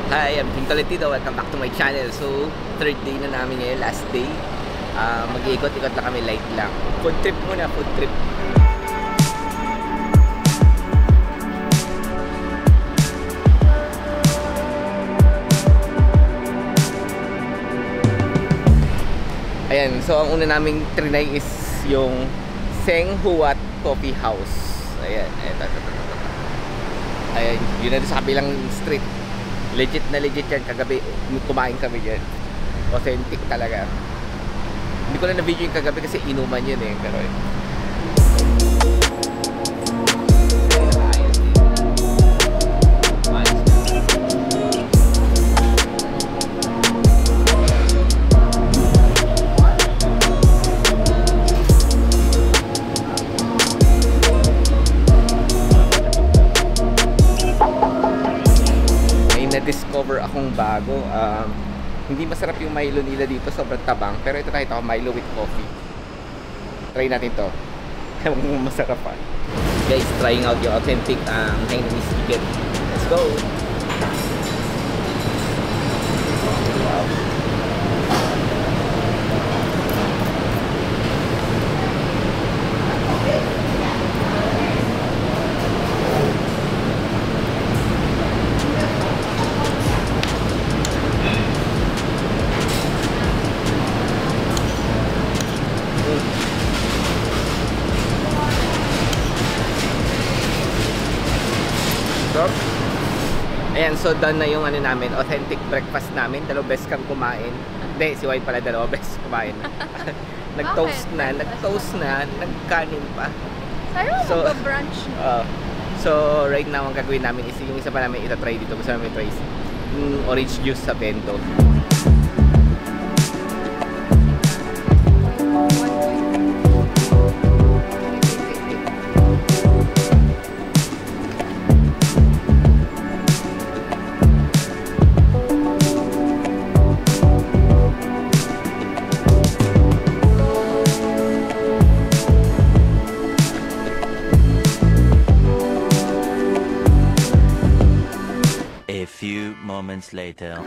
Hi, I'm Kim Tolentino. Welcome back to my channel. So, third day na namin ngayon, last day. Mag-iikot-ikot lang kami, light lang. Food trip muna, food trip. Ayan, so ang una naming trinay is yung Seng Huat Coffee House. Ayan, ayan, yun na sa kabilang street. Legit na legit yan. Kagabi kumain kami dyan. Authentic talaga. Hindi ko na na-video yung kagabi kasi inuman yun eh. Pero na-discover akong bago. Hindi masarap yung Milo nila dito, sobrang tabang. Pero ito nakita ko, Milo with coffee. Try natin to. Ewan kung masarap pa. Guys, trying out yung authentic Hainanese chicken. Let's go! Wow! Ayan, so done na yung ano namin, authentic breakfast namin. Dalawang beses kami kumain. Hindi, si White pala dalawang beses kumain. Nag-toast na, nagkanin pa. So, mag-brunch. So, right now, ang gagawin namin is yung isa pa namin itatry dito. Gusto namin try yung orange juice sa bento. A few moments later.